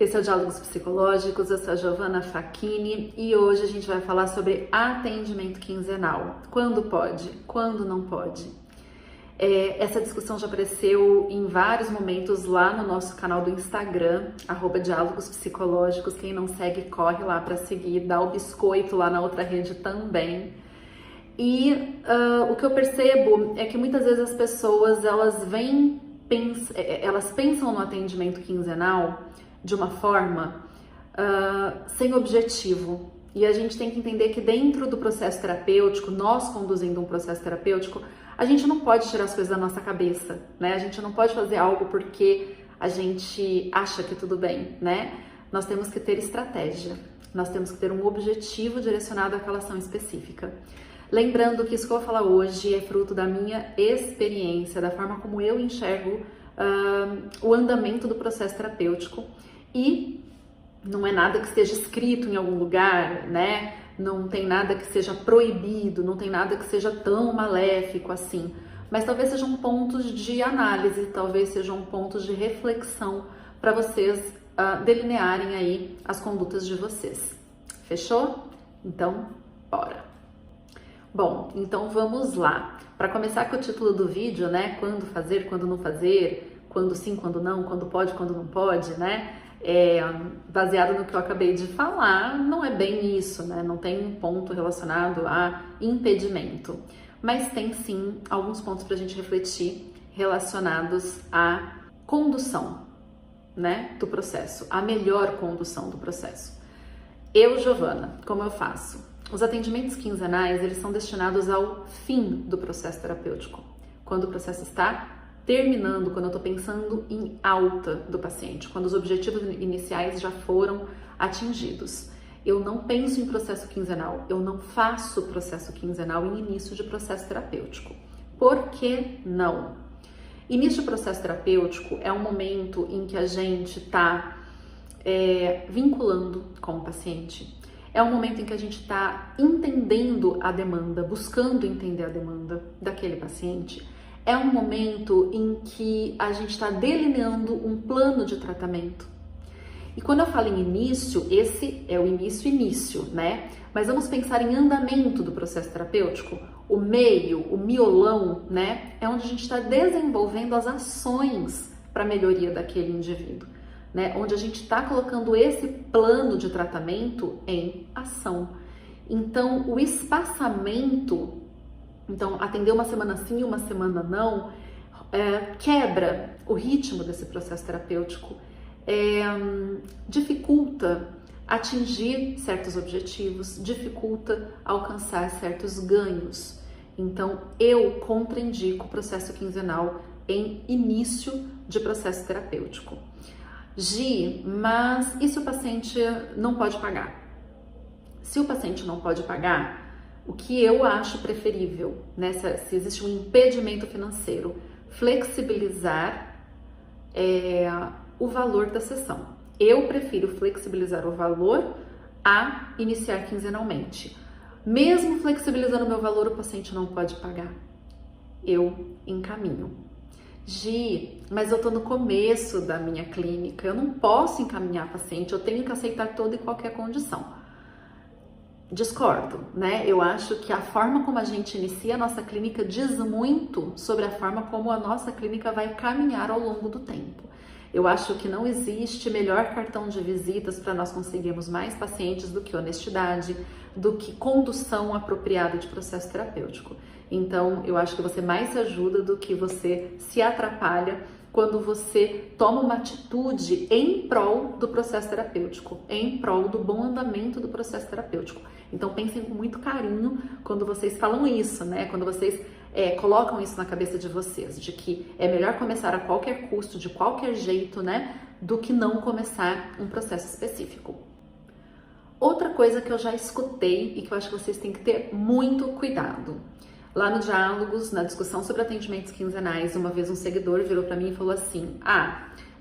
Esse é o Diálogos Psicológicos, eu sou a Giovanna Facchini e hoje a gente vai falar sobre atendimento quinzenal. Quando pode? Quando não pode? Essa discussão já apareceu em vários momentos lá no nosso canal do Instagram, @Diálogos Psicológicos. Quem não segue, corre lá para seguir, dá o biscoito lá na outra rede também. E o que eu percebo é que muitas vezes as pessoas elas pensam no atendimento quinzenal de uma forma sem objetivo. E a gente tem que entender que dentro do processo terapêutico, nós conduzindo um processo terapêutico, a gente não pode tirar as coisas da nossa cabeça, né? A gente não pode fazer algo porque a gente acha que tudo bem, né? Nós temos que ter estratégia, nós temos que ter um objetivo direcionado àquela ação específica. Lembrando que isso que eu vou falar hoje é fruto da minha experiência, da forma como eu enxergo o andamento do processo terapêutico, e não é nada que esteja escrito em algum lugar, né? Não tem nada que seja proibido, não tem nada que seja tão maléfico assim, mas talvez sejam pontos de análise, talvez sejam pontos de reflexão para vocês delinearem aí as condutas de vocês. Fechou? Então, bora! Bom, então vamos lá. Para começar com o título do vídeo, né? Quando fazer, quando não fazer, quando sim, quando não, quando pode, quando não pode, né? Baseado no que eu acabei de falar, não é bem isso, né? Não tem um ponto relacionado a impedimento, mas tem sim alguns pontos para a gente refletir relacionados à condução, né? Do processo, a melhor condução do processo. Eu, Giovanna, como eu faço? Os atendimentos quinzenais, eles são destinados ao fim do processo terapêutico. Quando o processo está terminando, quando eu estou pensando em alta do paciente, quando os objetivos iniciais já foram atingidos. Eu não penso em processo quinzenal, eu não faço processo quinzenal em início de processo terapêutico. Por que não? Início de processo terapêutico é um momento em que a gente está vinculando com o paciente. É um momento em que a gente está entendendo a demanda, buscando entender a demanda daquele paciente. É um momento em que a gente está delineando um plano de tratamento. E quando eu falo em início, esse é o início, né? Mas vamos pensar em andamento do processo terapêutico. O meio, o miolão, né? É onde a gente está desenvolvendo as ações para a melhoria daquele indivíduo, né? Onde a gente está colocando esse plano de tratamento em ação. Então, o espaçamento, atender uma semana sim e uma semana não, quebra o ritmo desse processo terapêutico, dificulta atingir certos objetivos, dificulta alcançar certos ganhos. Então, eu contraindico o processo quinzenal em início de processo terapêutico. Gi, mas e se o paciente não pode pagar? Se o paciente não pode pagar, o que eu acho preferível, né? Se existe um impedimento financeiro, flexibilizar o valor da sessão. Eu prefiro flexibilizar o valor a iniciar quinzenalmente. Mesmo flexibilizando o meu valor, o paciente não pode pagar. Eu encaminho. Gi, mas eu tô no começo da minha clínica, eu não posso encaminhar paciente, eu tenho que aceitar toda e qualquer condição. Discordo, né? Eu acho que a forma como a gente inicia a nossa clínica diz muito sobre a forma como a nossa clínica vai caminhar ao longo do tempo. Eu acho que não existe melhor cartão de visitas para nós conseguirmos mais pacientes do que honestidade, do que condução apropriada de processo terapêutico. Então, eu acho que você mais se ajuda do que você se atrapalha quando você toma uma atitude em prol do processo terapêutico, em prol do bom andamento do processo terapêutico. Então, pensem com muito carinho quando vocês falam isso, né? Quando vocês colocam isso na cabeça de vocês, de que é melhor começar a qualquer custo, de qualquer jeito, né? Do que não começar um processo específico. Outra coisa que eu já escutei e que eu acho que vocês têm que ter muito cuidado. Lá no Diálogos, na discussão sobre atendimentos quinzenais, uma vez um seguidor virou para mim e falou assim: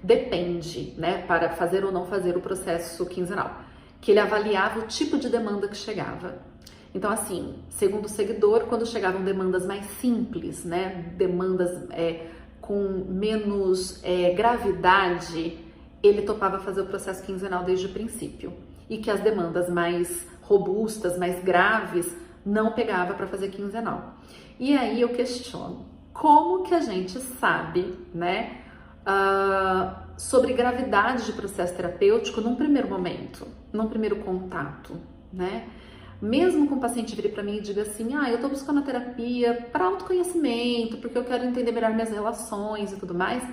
depende, né, para fazer ou não fazer o processo quinzenal, que ele avaliava o tipo de demanda que chegava. Então, assim, segundo o seguidor, quando chegavam demandas mais simples, né, demandas com menos gravidade, ele topava fazer o processo quinzenal desde o princípio e que as demandas mais robustas, mais graves, não pegava para fazer quinzenal. E aí eu questiono, como que a gente sabe, né, sobre gravidade de processo terapêutico num primeiro momento, num primeiro contato, né? Mesmo com o paciente vir para mim e diga assim, eu tô buscando a terapia para autoconhecimento, porque eu quero entender melhor minhas relações e tudo mais,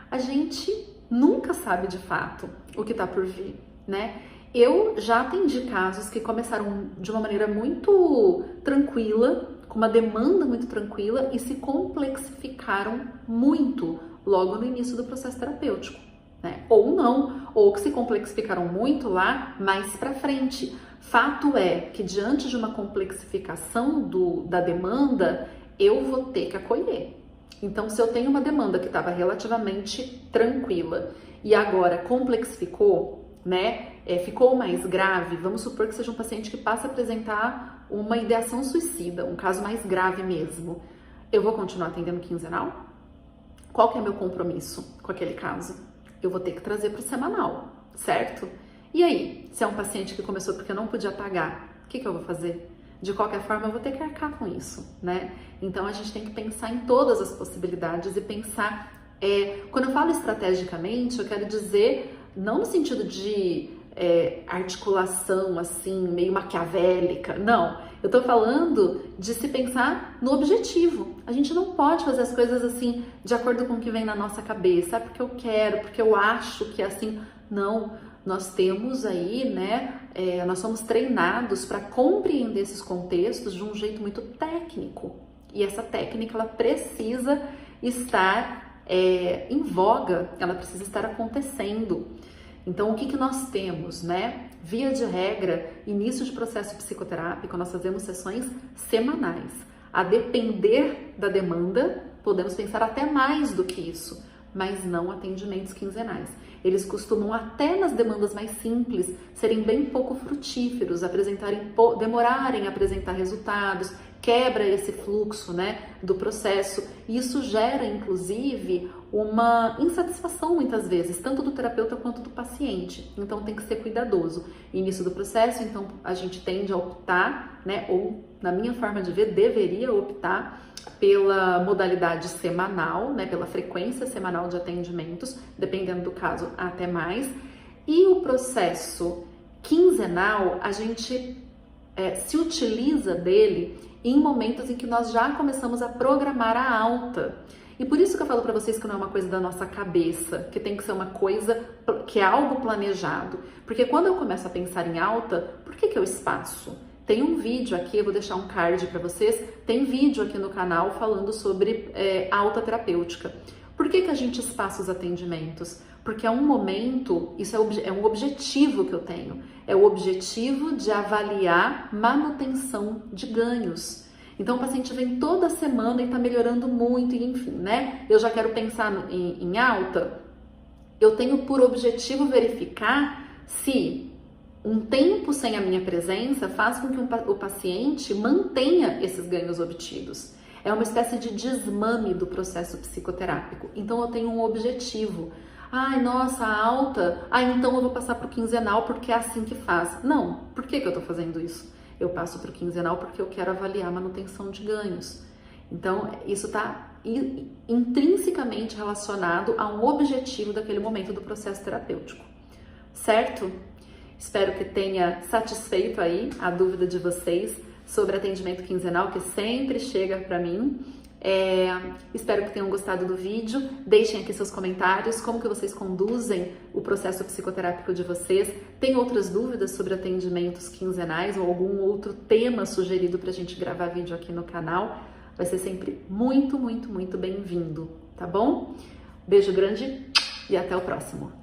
a gente nunca sabe de fato o que tá por vir, né? Eu já atendi casos que começaram de uma maneira muito tranquila, com uma demanda muito tranquila e se complexificaram muito logo no início do processo terapêutico, né? Ou não, ou que se complexificaram muito lá mais para frente. Fato é que diante de uma complexificação da demanda, eu vou ter que acolher. Então, se eu tenho uma demanda que estava relativamente tranquila e agora complexificou, né, ficou mais grave, vamos supor que seja um paciente que passa a apresentar uma ideação suicida, um caso mais grave mesmo, eu vou continuar atendendo quinzenal? Qual que é meu compromisso com aquele caso? Eu vou ter que trazer para o semanal, certo? E aí, se é um paciente que começou porque eu não podia pagar, o que eu vou fazer? De qualquer forma, eu vou ter que arcar com isso, né? Então, a gente tem que pensar em todas as possibilidades e pensar... quando eu falo estrategicamente, eu quero dizer, não no sentido de articulação, assim, meio maquiavélica, não. Eu tô falando de se pensar no objetivo. A gente não pode fazer as coisas assim, de acordo com o que vem na nossa cabeça, porque eu quero, porque eu acho que é assim. Não, nós temos aí, né, nós somos treinados para compreender esses contextos de um jeito muito técnico. E essa técnica, ela precisa estar em voga, ela precisa estar acontecendo. Então, o que nós temos, né? Via de regra, início de processo psicoterápico, nós fazemos sessões semanais. A depender da demanda, podemos pensar até mais do que isso, mas não atendimentos quinzenais. Eles costumam, até nas demandas mais simples, serem bem pouco frutíferos, demorarem a apresentar resultados, quebra esse fluxo, né, do processo. E isso gera, inclusive, uma insatisfação muitas vezes, tanto do terapeuta quanto do paciente. Então tem que ser cuidadoso. Início do processo, então a gente tende a optar, né, ou na minha forma de ver, deveria optar pela modalidade semanal, né, pela frequência semanal de atendimentos, dependendo do caso, até mais. E o processo quinzenal, a gente se utiliza dele em momentos em que nós já começamos a programar a alta. E por isso que eu falo para vocês que não é uma coisa da nossa cabeça, que tem que ser uma coisa que é algo planejado. Porque quando eu começo a pensar em alta, por que eu espaço? Tem um vídeo aqui, eu vou deixar um card para vocês, tem vídeo aqui no canal falando sobre alta terapêutica. Por que a gente espaça os atendimentos? Porque é um momento, isso é um objetivo que eu tenho, é o objetivo de avaliar manutenção de ganhos. Então o paciente vem toda semana e está melhorando muito, e enfim, né? Eu já quero pensar em alta, eu tenho por objetivo verificar se um tempo sem a minha presença faz com que o paciente mantenha esses ganhos obtidos. É uma espécie de desmame do processo psicoterápico. Então eu tenho um objetivo. Ai, nossa, alta, então eu vou passar para o quinzenal porque é assim que faz. Não, por que eu estou fazendo isso? Eu passo para o quinzenal porque eu quero avaliar a manutenção de ganhos. Então, isso está intrinsecamente relacionado a um objetivo daquele momento do processo terapêutico. Certo? Espero que tenha satisfeito aí a dúvida de vocês sobre atendimento quinzenal, que sempre chega para mim. Espero que tenham gostado do vídeo. Deixem aqui seus comentários, como que vocês conduzem o processo psicoterápico de vocês. Tem outras dúvidas sobre atendimentos quinzenais ou algum outro tema sugerido para a gente gravar vídeo aqui no canal? Vai ser sempre muito, muito, muito bem-vindo, tá bom? Beijo grande e até o próximo.